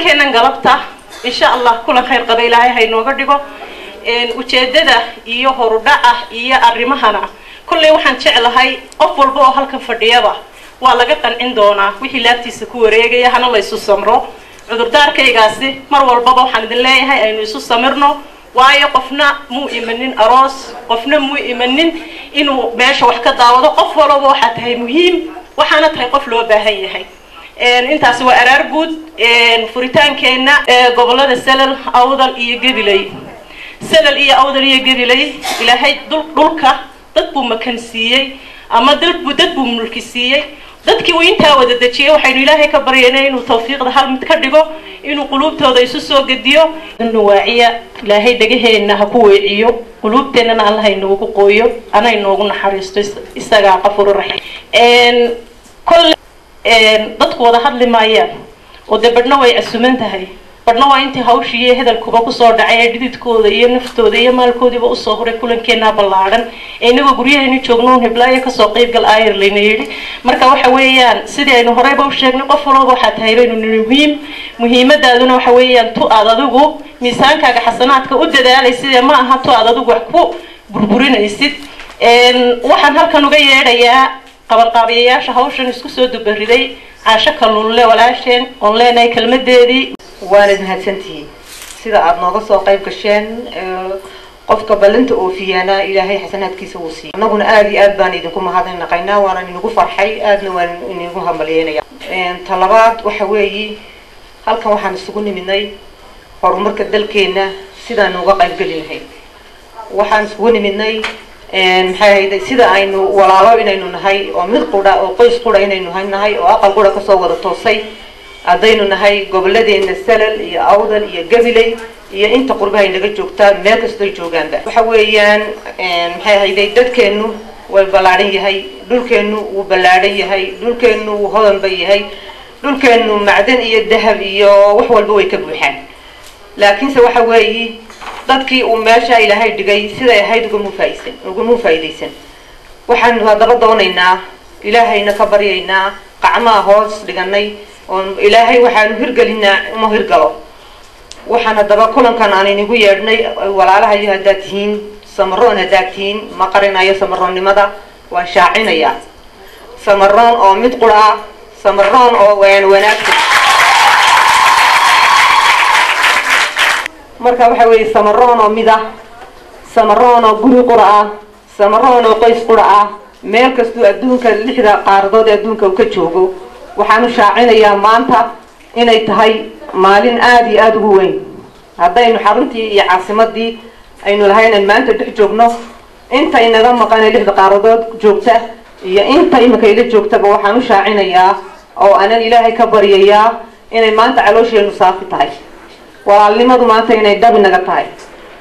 كلن كنا قلبته إن شاء الله كلن خير قبيلة هاي نوقدقو وجدده إيه هرداء إيه الرمهنا كل يوحنا شعل هاي أفضل بو هالك فرديابه والله قطن عندنا وحي لابتي سكوريجي هنا الله يسوس سمره عذر دار كيجاسي مروى البابا وحمد الله هاي إنه يسوس سمرنا وعي قفنا مو إيمانين أراس قفنا مو إيمانين إنه ماشى وحكة دعوة قفوا لو واحد هاي مهم وحنا تهي قفلوا بهاي هاي أنت سوى أرار جود فريتان كنا قبل هذا السلل أوضل يجيبلي سلل أوضل يجيبلي إلى هاي دولك تطبو مكانسية أما دلبو ملكسية dadkii weynta wada dajiyay waxaynu ilaahay ka baryeynaa inuu tawfiiqda hal mid ka dhigo inuu quluubtooda isu soo gadiyo inuu waaciya ilaahay dagaheena ha ku weeciyo quluubteena Allah inoogu qooyo ana inoogu naxariisto isaga qafuur raxiim dadku wada hadli maayaan oo dabadna way asuman tahay badna waa intii hawshii hadalkuba ku soo dhacay dhididkooda iyo naftooda iyo maalkoodiba u soo horay kulankeena ballaaran inagu guryaheena joogno hiblaayo ka soo qayb gal Ireland yiri marka waxa weeyaan sidii aynu horeyba u sheegnay qof walba waxa tahay inuu muhiimadaaduna waxa weeyaan tu aad adigu miisaankaaga xasanaadka u dadaalaysid ma aha tu aad adigu wax ku burburinaysid waxaan halkan uga yeedhayaa qabanqaabiyayaasha hawshan isku soo dubariday caasha kalulle walaasheen online ay kelmadeedii وارد هاتنتي سيدا عاد نغصو قيب كشان قفك بلنت أوفيانا إلهي حسنات كيسوسي نقول آدي آدبان إذنكم هذا نقينا وانا نقول فرحي آدنا وانا نقول همالينا طلبات وحوي هل كان وحن السجون مني هرمرك الدلكينا سيدا نوقع قيب قليل وحن السجون مني هاي سيدا إنه ولا لا إنه نهاي ومن قرا أو قيس قرا إنه نهاي وأقل قرا كسوة التوصي عدينو نهاي قبلدي إن السلل يا أوضل يا قبلي يا أنت قربها إنك جوكتا ما كستوي جوجان ده وحويان هاي دد كأنه والبلاري هاي دول كأنه وبلاري هاي دول كأنه وهضم بي هاي دول كأنه معدن يا الذهب يا وحول بوي كبوحان لكن سو حوي dadkii uu meesha ilaahay dhigay sida ay ahayd ugu mufaydiisan waxaan hadaba doonaynaa ilaahayna ka baryaynaa qacmaha hoos dhiganay oo ilaahay waxaan hirgelinaa uma hirgalo waxaan hadaba kulankan aan inigu yeedhnay walaalaha iyo hadaatihiin samaroon hadaatihiin ma qarinayo samaroonnimada waan shaacinaya samaroon oo mid qura samaroon oo wanaagsan marka waxa weeye samaroon oo mid samaroon oo guri qura samaroon oo qoys qura meel kasto adduunka lixda qaaradood adduunka ka joogo waxaanu shaacinayaa maanta inay tahay maalin aad iyo aad ugu weyn haddaynu xaruntii iyo caasimadii aynu lahayn maanta dhex joogno inta inaga maqan lixda qaaradood joogta iyo inta imika ila joogtaba waxaanu shaacinayaa oo aanan ilaahay ka baryayaa inay maanta caloosheenu saafi tahay walaalnimadu maanta inay dhab inaga tahay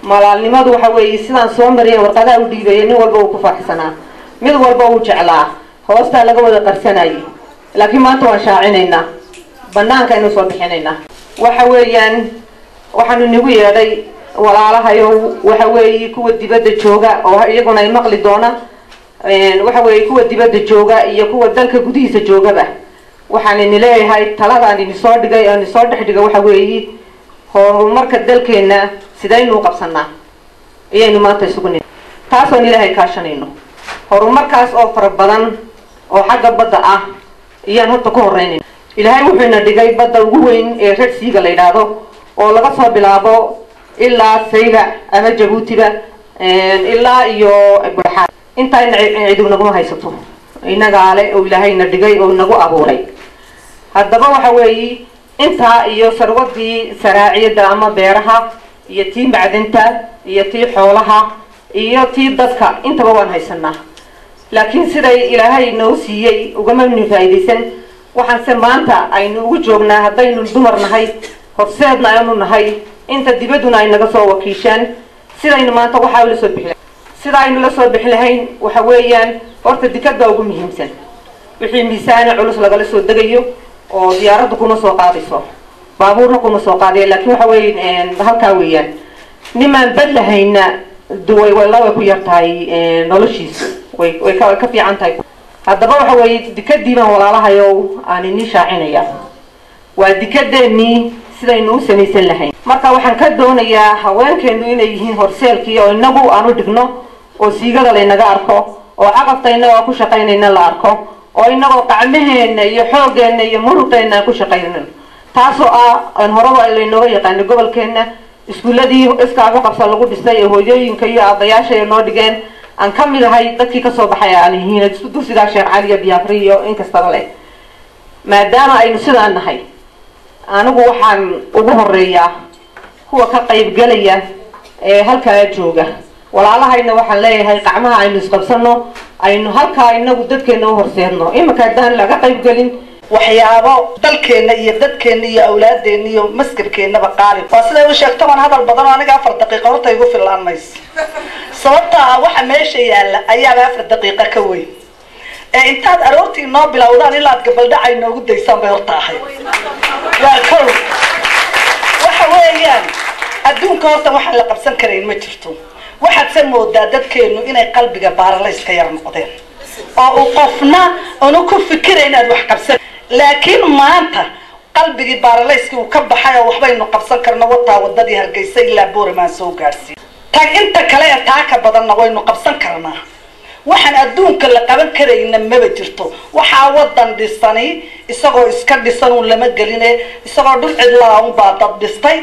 walaalnimadu waxa weeye sidaan soo mariyay warqadaha u dhiibay nin walba uu ku faraxsanaa mid walba uu jeclaa hoosta laga wada qarsanayay laakiin maanta waan shaacinayna banaanka inuu soo bixinayna waxa weeyaan waxaanu nagu yeedhay walaalahayo waxa weeye kuwa dibadda jooga oo iyaguna ay maqli doona waxa weeye kuwa dibadda jooga iyo kuwa dalka gudihiisa joogaba waxaan idin leeyahay taladaan idin soo dhigay oo idin soo dhex dhigay waxa weeye horumarka dalkeena sidaynu qabsanaa iyaynu maanta isugu nid taasoo ilaahay kaashanayno horumarkaas oo fara badan oo xagga badda iyaan horta ku horeynay ilaahay wuxuu ina dhigay badda ugu weyn ee Red Sea la yiraahdo oo laga soo bilaabo ilaa Sayla ama Jabuutiba ilaa iyo Burxaan inta ciidu nagu haysato inaga ale oo ilaahay ina dhigay oo nagu abuuray haddaba waxa weeye inta iyo sarwadii saraaciyada ama beeraha iyo tii macdanta iyo tii xoolaha iyo tii dadka intaba waan haysanaa laakiin siday ilaahay noo siiyay ugama faa'iideysan waxaan se maanta aynu ugu joognaa haddaynu dumar nahay horseedna aynu nahay inta dibaduna ay naga soo wakiishaan sidaynu maanta waxa la soo bixin sida aynu la soo bixin lahayn waxa weeyaan horta dikada ugu muhiimsan wixii miisaan culus laga soo dagayo oo diyaaraddu kuma soo qaadayso baabuurna kuma soo qaadayo laakiin waxa weeyaan halka weeyaan niman badlahayna duway walaal ku yartahay noloshiisa way ka fiican tahay haddaba waxa weeye dikadii baan walaalahayo aan idin shaacinaya waa dikadeeni sidaynu u samaysan lahayn marka waxaan ka doonayaa haweenkeenu inay yihiin horseelkii oo inagu aanu dhigno oo siigada laynaga arko oo caqabta inagoo ku shaqaynayna la arko oo inagoo qacmaheena iyo xooggeena iyo muruqeena ku shaqaynayno taasoo aan horaba laynooga yaqaano gobolkeena iskuuladii iskaaga qabsa lagu dhisay ee hooyooyinka iyo aabayaasha ay noo dhigeen aan ka mid ahay dadkii ka soo baxay aan yihiin dugsiga Sheekh Cali iyo Biyaafri iyo in kasta leh maadaama aynu sidaan nahay anigu waxaan ugu horeeyaa kuwa ka qayb galaya ee halkaa jooga walaalahayna waxaan leeyahay qacmaha aynu isqabsano aynu halkaa inagu dadkeena u horseedno imaka hadaan laga qayb galin waxyaabo dalkeena iyo dadkeena iyo awlaadeena iyo maskabkeenaba qaali waa sida uu sheegto man hadal badan aniga 4 daqiiqo horta igu filaan mays sababta waxa meesha yaala ayaa 4 daqiiqo ka weyn ee intaad aroortii noo bilowdaan ilaa gabal dhacay noogu daysan bay horta ahay waa kow waxa weeyaan adduunka horta waxa la qabsan kareyn ma jirto waxaad samoodaa dadkeenu inay qalbiga baaralays ka yar noqdeen oo qofna aanu ku fikireen inaad wax qabsan laakiin maanta qalbigi baaralayski uu ka baxay oo waxbaynu qabsan karno wadadii Hargeysa ilaa Boorama soo gaarsiin tag inta kale ee taaka badan waynu qabsan karnaa waxaan adduunka la qaban karayna ma jirto waxa wadan dhisani isagoo iska dhisan oo lama galine isagoo dhul cidlaa oo baad dhistay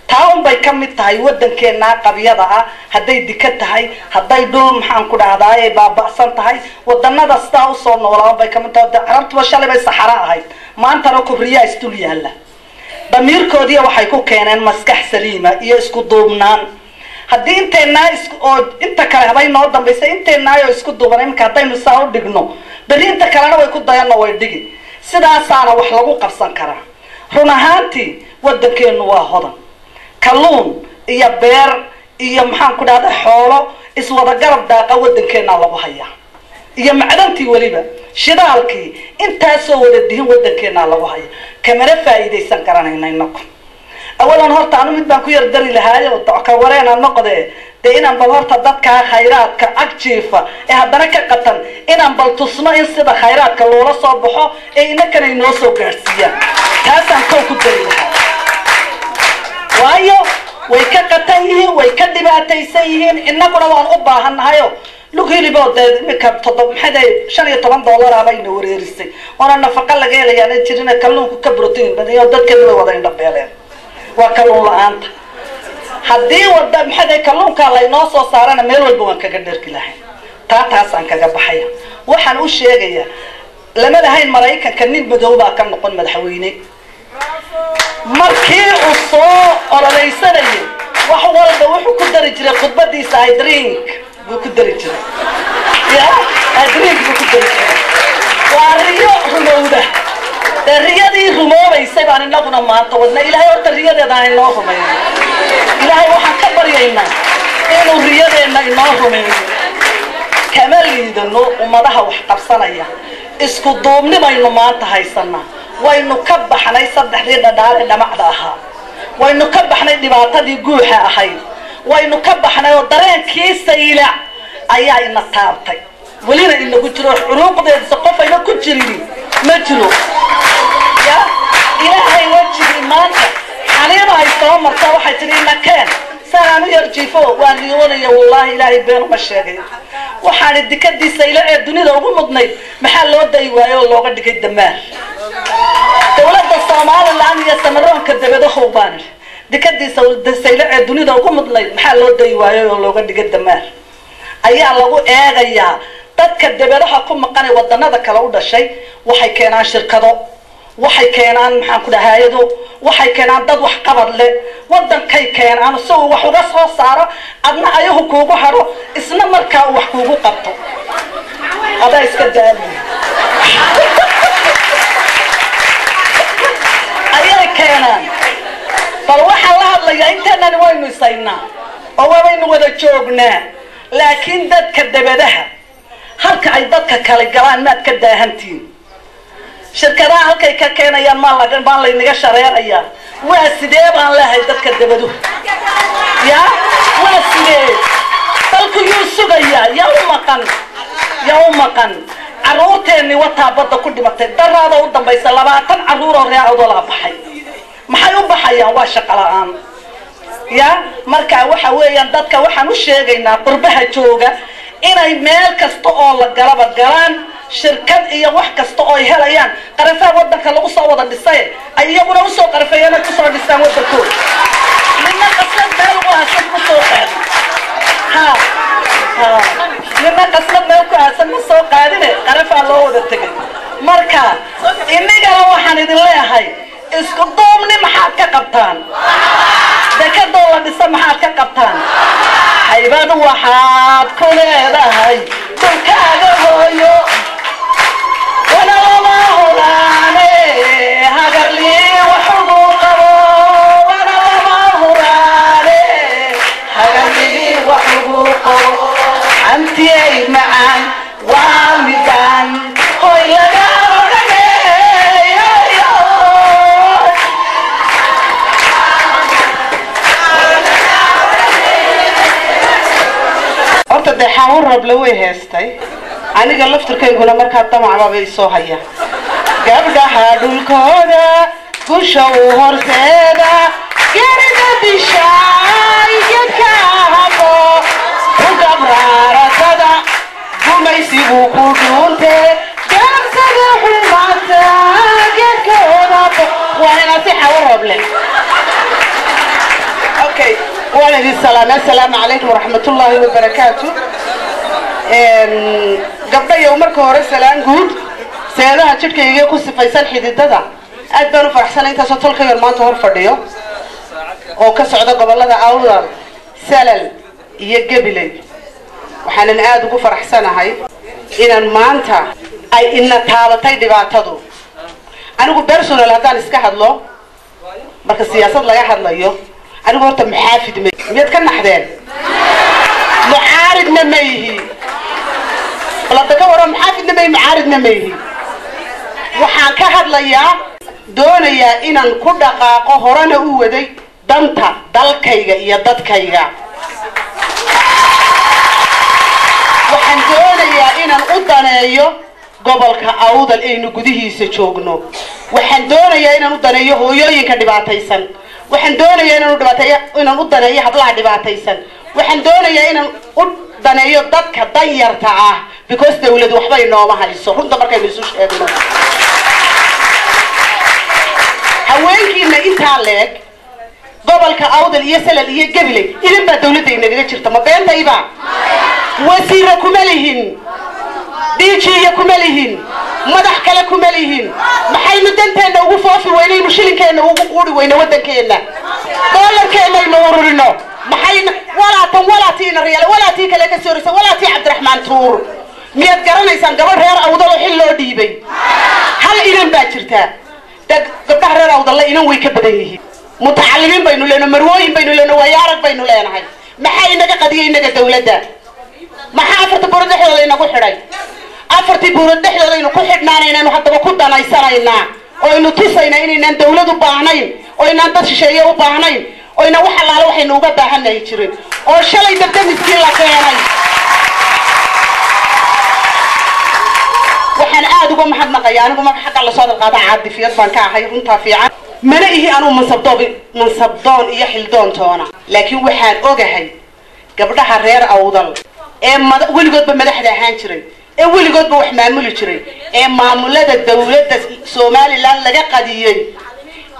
taawun bay kamid tahay wadankeena qabiyada ah haday dika tahay haday dhul maxaan ku dhahdaa baabacsan tahay wadanada staa u soo noolaan bay kamid tahay carabtu shalay bay saxara ahayd maanta ra kubriya istul yaala damiirkoodii waxay ku keeneen maskax saliima iyo isku duubnaan hadii inta kale habay noo dambeysay inteena ay isku duubanay marka hadaynu saa u dhigno bariinta kalena way ku dayano way dhigi sidaasaana wax lagu qabsan karaa run ahaantii wadankeenu waa hodan kalluun iyo beer iyo maxaan ku dhahdaa xoolo iswada garab daaqa wadankeena lagu hayaa iyo macdantii waliba shidaalkii intaasoo wada dihin wadankeena lagu hayaa kamana faa'iideysan karanayna inagu awalan horta anu mid baan ku yar dari lahaay oo ka wareena noqday inaan bal horta dadka khayraadka agjiifa ee haddana ka qatan inaan bal tusno in sida khayraadka loola soo baxo ee inakana inoo soo gaarsiiyaan taasaan ku dari lahaa waayo way ka qatan yihiin way ka dhibaataysan yihiin inaguna waan u baahanahayo lugilibood imika $15 abayna wareerisay ona nafaqa laga helayaa jirina kalluunku ka protein badan iyo dadkeena wada indhabeeleen waa kalluun la'aanta haddii wada maxay kalluunka la inoo soo saarana meel walba waan kaga dhergi lahayn taasaan kaga baxaya waxaan u sheegayaa lama lahayn Mareykanka nin madow baa ka noqon madaxweyne markii uu soo ololeysanayay wax walba wuxuu ku dari jiray khudbadiisa ay drink buu ku dari jiray ay drink buu ku dari jiray waa riyo rumowda riyadii rumoobaysay baan inaguna maanta wadna ilaahay horta riyadeeda ay noo rumeeyo ilaahay waxaan ka baryaynaa inuu riyadeena inoo rumeeyo kama liidano ummadaha wax qabsanaya isku duubnimaynu maanta haysanaa waynu ka baxnay saddexdii dhadhaale dhamacda ahaa waynu ka baxnay dhibaatadii guuxa ahayd waynu ka baxnay oo dareenkii sayla ayaa ina taabtay walina inagu jiro xuruuqdeeda qof ayna ku jirin ma jiro ya ilaahay wajhi maanta xaliima ay soo martaa waxay tiri nakeen saanu yarjifo waan riyoonaya wallahi ilaahay been ma sheegay waxaan dikadiisa ilaa dunida ugu mudnayd maxaa loo day waayo looga dhigay damaar dawladda Soomaaliland iyo Samaroonka dabada xoobaan dikadiisa ilaa dunida ugu mudnayd maxaa loo day waayo looga dhigay damaar ayaa lagu eegayaa dadka dabadaha ku maqan wadanada kala u dhashay waxay keenaan shirkado waxay keenaan maxaan ku dhahaayado waxay keenaan dad wax qabad leh wadankay keenaan soo wax uga soo saaro adna ayagu kuugu haro isna markaa wax kuugu qabto adaa iska daali ayay keenaan bal waxa la hadlayaa inteenan waynu isaynaa oo waynu wada joognaa laakiin dadka dabadaha halka ay dadka kala galaan maad ka daahantiin shirkadaha halkay ka keenayaan ma la inaga shareeraya waa sidee baan leeyahay dadka dabadu ya waa sidee dalku yuu sugaya yaa u maqan caruurteeni wataa badda ku dhimatay daraada u dambaysa 20 caruur oo reecood la baxay maxay u baxay hayaan waa shaqo la'aan ya marka waxa weeyaan dadka waxaan u sheegaynaa qurbaha jooga inay meel kasta oo la galaba galaan shirkad iyo wax kasta oo ay helayaan qarafaha wadanka lagu soo wada dhisay ay iyaguna u soo qarafayeen ku soo dhistaan wadankooda ninna qasad meel ku haasan ku soo qaadi ninna qasad meel ku haasan ku soo qaadine qarafaha loo wada tagay marka inagana waxaan idin leeyahay isku duubni maxaad ka qabtaan dekadoo la dhisa maxaad ka qabtaan haybad waxaad ku leedahay dhulkaaga hooyo wana lama huraane hagarlii wax ugu qabo wana lama huraane hagarlii wax ugu qabo antiyay macaan waa midaan hoy laga دحاور رب لوي هستي أنا قلفت الكيكونا مركات طمع ما بيسو هيا قبل حادول كودا كوشو هرسيدا كيردا بشاي يكاهبو وقبرارا كدا وما يسيبو كودونتي قرسد حلماتا يكاهبو وانا تحاور رب لي اوكي وعليكم السلام السلام عليكم ورحمة الله وبركاته قبل يوم مركور السلام جود سيدها تشكي يجيكوا سفيسان حديدة أدبروا فرحسن أنت صوت الخير ما تهور فرديو أو كسعودة قبل هذا أول سلل يجبلي وحنا نقعد فرحسن هاي إن ما أنت أي إن تابتي دبعتدو أنا قلت برسول هذا نسكح الله بس السياسة لا يحد لا يو أنا قلت محافظ ميت كان حدين معارض نميه ولا تكور محافظ نميه معارض نميه وحان كهد ليا دونيا إن كل دقائق هرانا أودي دنتا دلكيغا يا ددكيغا وحان دونيا إن أدنايو gobolka awdal aynu gudihiisa joogno waxaan doonayaa inaan u daneeyo hooyooyinka dhibaataysan waxaan doonayaa inaan u daneeyo hablaha dhibaataysan waxaan doonayaa inaan u daneeyo dadka danyarta ah because dawladdu waxba inooma haliso runta markaynu isu sheegno haweenkiina intaa leeg gobolka awdal iyo salal iyo gabiley idin baa dawladda inaga jirta ma beentayba wasiira kuma lihin ديجي كمالهين مدح كلا كمالهين محي مدنتنا وقفوفي وينين وشيلين كنا وقوري وين ودن كنا دولار كنا ينورنا محي ولا تينا ريال ولا تي كلا كسوريس ولا تي عبد الرحمن تور ميت قرنا يسان قبل ريال أو ضلوا حلو ديبي هل إلين باكرتا قبل ريال أو ضل إلين ويكبديه متعلمين بينو لنا مروين بينو لنا ويارك بينو لنا هاي محي نجا قضية نجا دولة ده محي عفرت برد حلو لنا كحراي أفرتي بورد دحيل إنه كل حد نارينا إنه حتى بكون أنا يسرعنا أو إنه تسعنا إنه الدولة وباعنين أو إنه أنت شيء وباعنين أو إنه واحد على واحد نوبة باهنا يشرب أو شلي تبدأ مسكين لك يعني وحنا قاعد قوم حد نقيان قوم حق على صادق قاعد عادي في أطفال كاحي رنتا في عاد منئه أنا من صبدان يحلدون تونا لكن وحنا أوجهي قبلها الرير أوضل إما ولقد بمدح هانشري أول جود بروح معمول يشري معمولات الدولة الصومالي اللي لقى قديين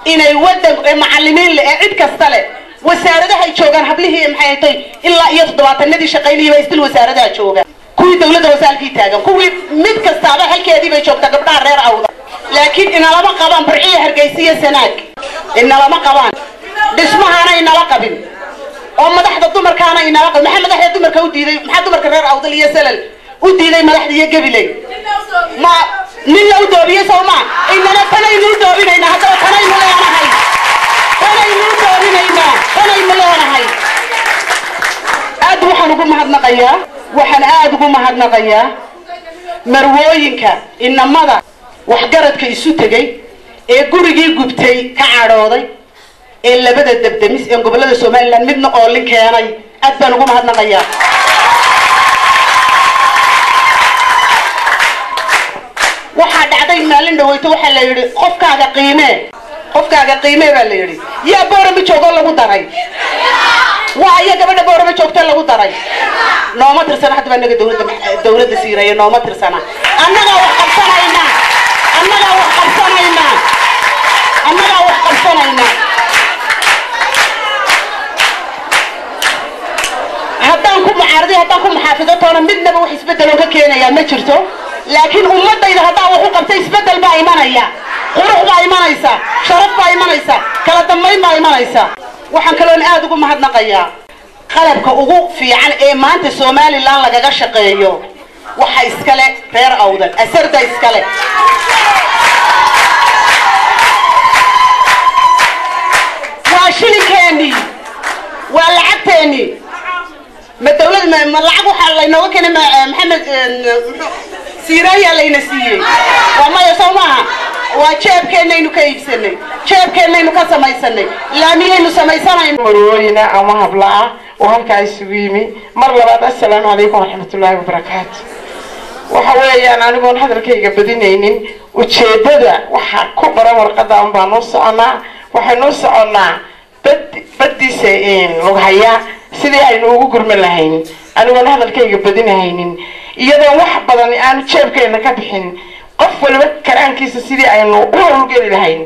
إن يودن معلمين لعيد كستله وسارة ده هيشوجان حبله محيطي إلا يصدق النادي شقيني ويستل وسارة ده هيشوجان كل دولة وسال في تاجم كل مد كستله هالكذي بيشوف تقبل الرير أوضح لكن إن لما قبان برعيه هرجيسية سناك إن لما قبان بسمها أنا إن لقبين أما ده حد الدمر كان إن لقب محمد ده الدمر كودي محمد الدمر كرر أوضح لي سلل ودي لي ملح دي قبلي ما نلا ودوبيه سوما إننا كنا ينول دوبينا إن هذا كنا ينول أنا هاي كنا ينول دوبينا كنا ينول أنا هاي أدو حنقول ما هدنا قيا وحن أدو ما هدنا قيا مروينك إن ماذا وحجرتك يسوتجي جورجي جبتي كعراضي إلا بدأ الدبدميس إن قبل هذا السومال لأن مدنا قالين كياني أدو نقول ما هدنا قيا waxaa dhacday maalin dhaweyto waxa la yiri qofkaaga qiime qofkaaga qiimee baa la yidhi yaa boorama joogo lagu daray waa iya gabadha boorama joogta lagu daray nooma tirsana hadaba anaga dawladda siiraya nooma tirsana annaga wax qabsanayna haddaan ku mucaaradiy haddaan ku maxaafido toona midnaba wax isbedeloo ka keenayaa ma jirto laakiin ummadayda haddaan wax u qabtay isbedel baa imanaya qurux baa imanaysa sharaf baa imanaysa kala dambayn baa imanaysa waxaan kaloon aad ugu mahadnaqayaa qalabka ugu fiican ee maanta Somaliland lagaga shaqeeyo waxa iskale reer awdal asarda iskale waa shilikeeni waa lacagteeni ma dawlad ma lacag waxa la inoo keenay maxamed siiraya la ina siiyay waa ma yasoomaa waa jeebkeenaynu ka iibsanay jeebkeenaynu ka samaysanay laamiyaynu samaysanayno marweyna ama hablaa oo halka isugu yimi mar labaad assalaamu calaykum waraxmatullaahi wabarakaatu waxa weeyaan anigoon hadalkayga badinaynin ujeedada waxa ku baran warqada aan baan u soconaa waxaynu soconaa baddiisa log haya sidii aynu ugu gurman lahayn anigoon hadalkayga badinaynin iyadoo wax badan aan jeebkeena ka bixin qof walba karaankiisa sidii aynu u hawlgeli lahayn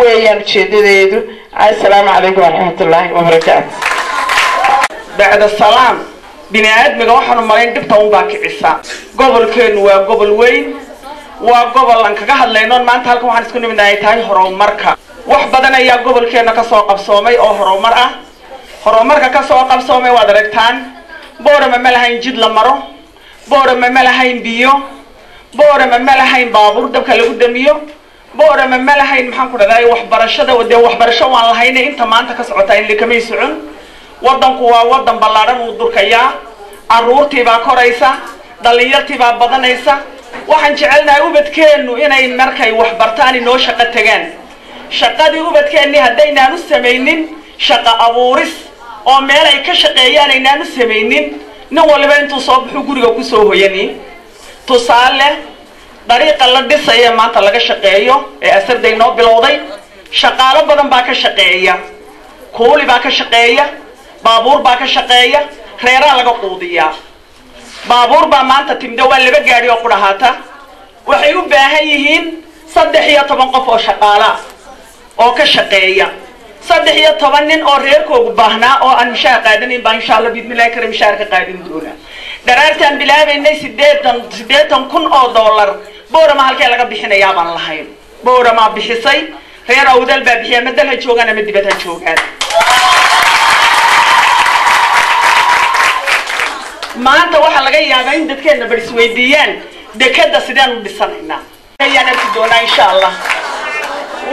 weeyaan ujeedadeedu assalaamu calaykum waraxmatullaahi wabarakaatu بعد السلام بني آدم waxaan marin dibta un baa kicisa gobolkeenu waa gobol weyn waa gobol aan kaga hadlayno maanta halkan waxaan isku niminahay tahay horumarka wax badan ayaa gobolkeena ka soo qabsoomay oo horumar ah horumarka ka soo qabsoomay waad aragtaan boorama ma lahayn jid la maro boorama ma lahayn biyo boorama ma lahayn baabuur dabka lagu damiyo boorama ma lahayn maxaan ku dhaday waxbarashada wadeen waxbarasho waan lahayn inta maanta ka socota in likamay socon wadanku waa wadan ballaaran uu durkaya aruurtii baa koraysa dhalinyartii baa badanaysa waxaan jecelnahay ubadkeenu inay markay wax bartaan inoo shaqo tagaan shaqadii ubadkeeni haddaynaan u samaynin shaqo abuuris oo meel ay ka shaqeeyaan aynaan u samaynin nin walba intuu soo baxo guriga ku soo hoyani tusaale dariiqa la dhisaya maanta laga shaqeeyo ee asarday noo bilowday shaqaalo badan baa ka shaqeeya kuuli baa ka shaqeeya baabuur baa ka shaqeeya reeraa laga quudiyaa baabuur baa maanta timdo waa laba gaari oo qudhahaata waxay u baahan yihiin 13 qof oo shaqaala oo ka shaqeeya 13 nin oo reerkoogu baahnaa oo aan mishaar qaadanin baa insha Allah bidmilaahi karim mishaar ka qaadin doona daraartan bilaabaynay 8 kun oo dollar boorama halkee laga bixinayaa baan lahayn boorama bixisay reer awdal baa bixiya madal ha joogaan ama dibadda joogaan maanta waxa laga yaabaa in dadkeena bar isweydiiyaan dekada sidaan u dhisanaynaa ayaan arki doonaa insha Allah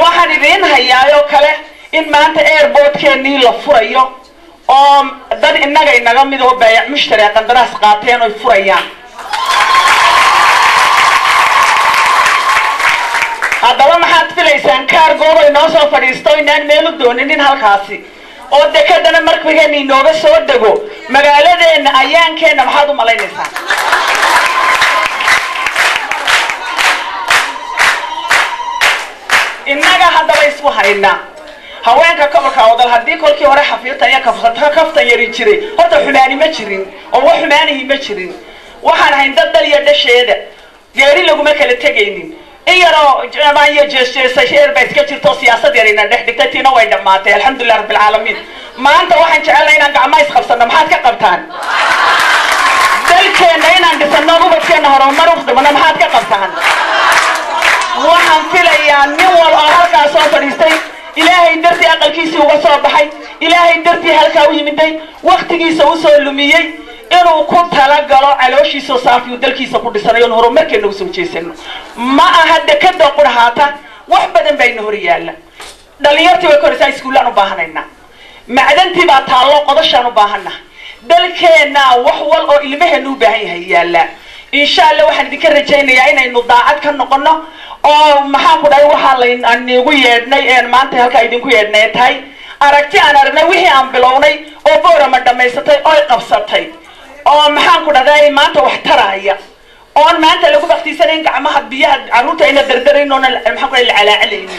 waxaan idin hayaayo kale in maanta airportkeenii la furayo oo dad inaga mid oo baayac mushtari qandaraas qaateen oo furayaan haddaba maxaad filaysaan kaargooda inoo soo fadhiisto inaan meel u doonin halkaasi oo dekadana markayni inooga soo dago magaaladeena ayaankeena maxaad u malaynaysaa innaga haddaba isku haynaa haweenka gobolka wadal haddii kolkii hore xafiirtan iyo kaftan yari jiray horta xumaani ma jirin oo wax xumaanihi ma jirin waxaan hayn dad dal iyo dhasheeda geeri laguma kala tegaynin in yaroo jamaan iyo jeesjeesasheer baa iska jirto siyaasad yarina dhex dhigtay tiina way dhammaatay alxamdulilah rabbil caalamiin maanta waxaan jecelnahay inaan gacmaha isqabsano maxaad ka qabtaan dalkeena inaan dhisano ubadkeena horumar u dhimano maxaad ka qabtaan waxaan filayaa nin wal oo halkaas soo fadhiistay ilaahay dartii aqalkiisii uga soo baxay ilaahay dartii halkaa u yimiday waqtigiisa u soo lumiyay inuu ku tala galo calooshiisa saafiyo dalkiisa ku dhisanayo horumarkeena u soo jeesano ma aha dekada qudhaata wax badan bayna hor yaala dhalinyartii way koraysaa iskuulaan u baahanayna macdantii baa taalo qodashaan u baahana dalkeena wax wal oo ilmaheena u baahan yahay yaala insha Allah waxaan idinka rajaynayaa inaynu daacad ka noqono oo maxaan ku dhahay waxa la anigu yeednay ee maanta halka idinku yeednay tahay aragti aan aragnay wixii aan bilownay oo boorama dhamaysatay oo qabsatay oo maxaan ku dhahay maanta wax taraya oo maanta lagu waqtiisanayn gacmaha biyaha caruurta ina dardarayno maxaan ku dhahay calaacalaynin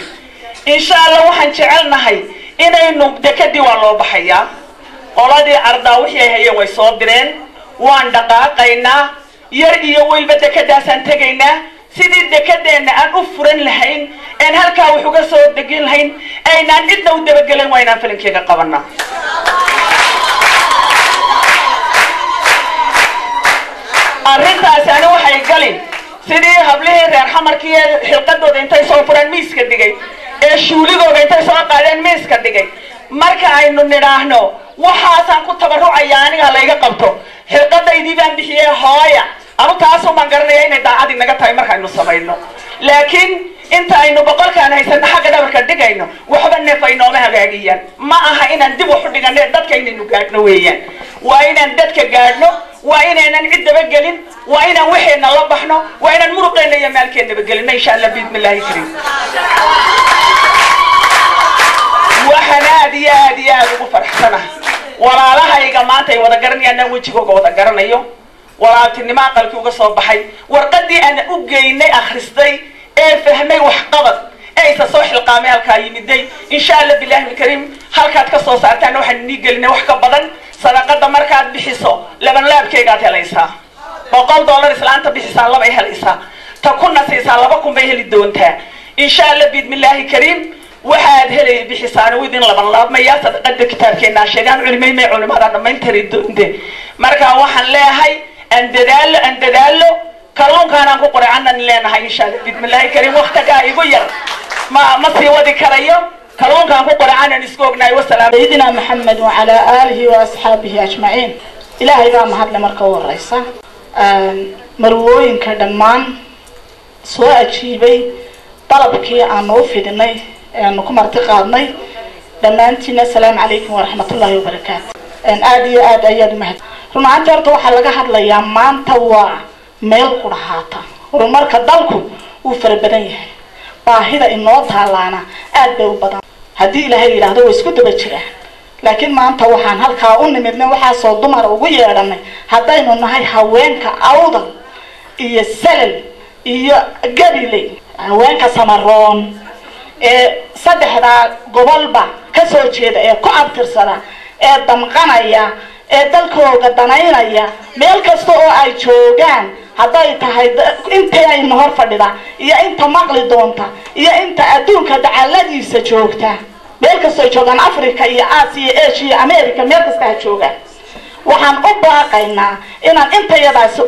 إن شاء الله وحن جعلنا هاي إنا إنه دكدي والله بحيا قلادي أرضا وحي هي ويصادرين وان دقاقينا يرقي ويلبدكدا سنتقينا سيدي دكدين أن أفرن لهين أن هالكا وحوقا صوت دقين لهين أين أن إدنا ودبقلين وين أنفلن كيكا قبرنا arrintaas ana waxay galin sidii hablihii reer xamarkii xilqadooda intay soo furaan miiska dhigay ee shuuligooda intay soo qaadeen miiska dhigay marka aynu nidhaahno waxaasaan ku tabarucaya aniga layga qabto xilqadaydii baan bixiyey hooya anu taasoo baan garanaya inay daacad inaga tahay markaaynu samayno laakiin inta aynu boqolkaan haysano xagga dhabarka dhigayno waxba neef ay nooma hagaagiyaan ma aha inaan dib wax u dhigano dadka inaynu gaadhno weeyaan waa inaan dadka gaadhno waa inaynan cid dabagelin waa inaan waxeena la baxno waa inaan muruqeena iyo maalkeena dabagelino insha Allah biidmillaahi kariim waxaan aad iyo aad ugu farxsanahay walaalahayga maanta ay wada garanayaan wajigooga wada garanayo walaaltinimo aqalkii uga soo baxay warqadii aan u geynay akhristay ee fahmay wax qabad ay soo xilqaamay halka yimiday insha Allah billahi kariim halkaad ka soo saartaan waxaan ni gelinay wax ka badan sadaqada markaad bixiso laban laabkeega helaysaa $100 islaanta bixisaa laba helaysaa ta kunna siisaa 2 bay heli doontaa insha Allah biidmillaahi kariim waxaad helay bixisaan widin laban laab ma yaa sadaqada kitaabkeena sheegan culimay culimada dhamaantiri doonde marka waxaan leeyahay an dadaalo kalluunkaan aan ku qoraanan leenahay insha Allah biidmillaahi kariim waqtiga igu yar ma sii wadi karayo kalluunkaan ku qoraanan isku ognaay wasalaam sayyidina Muhammad wa ala alihi wa ashabihi ajma'in ilaahay baa mahadle marka waraysa marwooyinka dhammaan soo ajiibay talabkii aan u fidinay aan ku marti qaadnay dhammaantiin assalaamu alaykum wa rahmatullahi wa barakaatuh aad iyo aad ayaad mahad rumaantii horta waxa laga hadlayaa maanta waa meel ku dhahaata horumarka dalku uu farabadan yahay baahida inoo taalaana aad bay u badan haddii ilaahay yiraahdo way isku daba jiraan laakiin maanta waxaan halkaa u nimidnay waxa soo dumar ugu yeedhanay haddaynu nahay haweenka awdal iyo salal iyo gabiley haweenka samaroon ee saddexda gobolba ka soo jeeda ee ku abtirsada ee damqanaya ee dalkooga danaynaya meel kasta oo ay joogaan hadday tahay intay ay hor fadhida iyo inta maqli doonta iyo inta adduunka dacaladiisa joogta meel kasta ay joogaan Afrika iyo Aasiya Asia America meel kasta ay joogaan waxaan u baaqaynaa inaan intayadaasi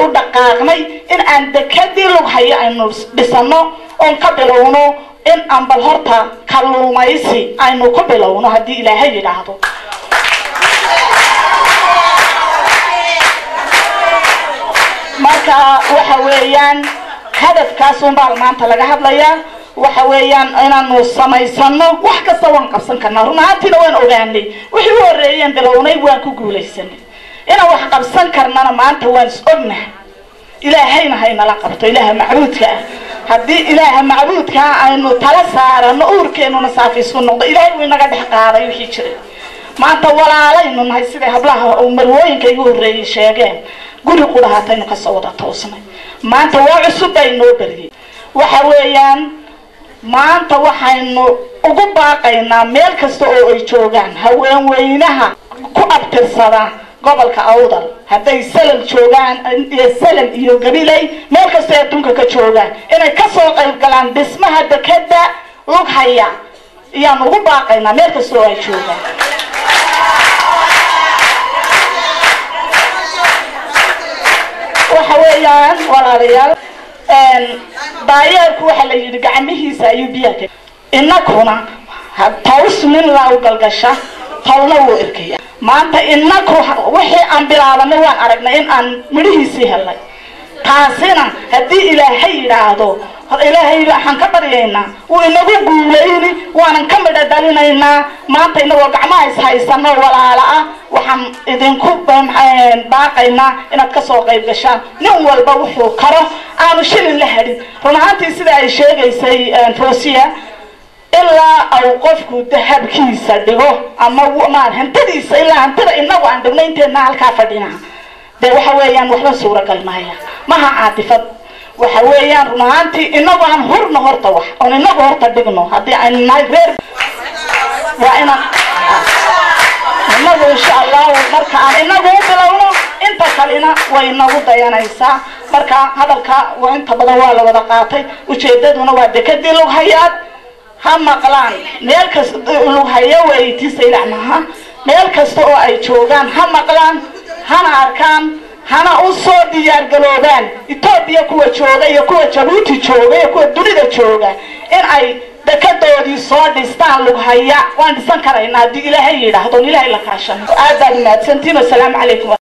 u dhaqaaqnay in aan dekadii lug hayo aynu dhisano oo ka bilowno in aan bal horta kalluumaysi aynu ku bilowno haddii ilaahay yiraahdo marka waxa weeyaan hadafkaas oo maanta laga hadlayaa waxa weeyaan inaanu samaysano wax kasta waan qabsan karnaa runaatina waan ogaanay wixii u horeeyeen bilownay waan ku guuleysanay ina wax qabsan karnana maanta waan ognahay ilaahayna hayna la qabto ilaaha macbuudka haddii ilaaha macbuudka aynu tala saarano uurkeenuna saafiisu noqdo ilaahay wuu naga dhex qaaday wixii jiray maanta walaalaynu nahay sida hablaha oo marwooyinka igu horeeyay sheegeen guri quraataynu ka soo wada toosnay maanta waa cusub ay noo bariyay waxa weeyaan maanta waxaynu ugu baaqaynaa meel kasta oo ay joogaan haween weynaha ku abtirsada gobolka awdal hadday salal joogaan iyo salal iyo gabilay meel kasta ee adduunka ka joogaan inay ka soo qayb galaan dhismaha dekada lug haya iyaan ugu baaqaynaa meel kasta oo ay joogaan waxa weeyaan walaalayaal daayeerku waxa la yiri gacmihiisa ayuu biyaha inakuna tawsmin la u galgasha tawla uu arkaya maanta inaku wixii aan bilaabanay waan aragnay in aan midhiisi helay taasina haddii ilaahay yiraahdo ilaahay waxaan ka baryaynaa uu inagu guuleeyni waanan ka midhadhalinaynaa maanta inagoo gacmaha is haysano walaala ah waxaan idinku baaqaynaa inaad ka soo qayb gashaan nin walba wuxuu karo aanu shilin la hadhin run ahaantii sida ay sheegaysay Rosia ilaa aw qofku dahabkiisa dhigo ama maan hantadiisa ilaa hantida inagu aan dhignaynteena halkaa fadhina de waxa weeyaan waxba suuragal maaya maha caatifad وحويان رمانتي إنه عن هرنا هرتا وح أو إنه هرتا دقنو هذي عن نايفير وإنا إنه إن شاء الله مركان إنه بلونه أنت خلينا وإنه ضيانا يسا مركان هذا الكا وأنت بدوال ودقاتي وشددنا ودك دلو هيات هم مقلان ملكس لو هيا ويتسيل عنها ملكس أو أي شوغان هم مقلان هنا أركان هنا أصور ديار جلوبان إثيوبيا كوا شوغا يكوا جبوتي شوغا يكوا الدنيا شوغا إن أي دكتور يصور دستان لو هيا وان دستان كراينا دي إلى هيدا هذول إلى كاشان هذا ما سنتين السلام عليكم.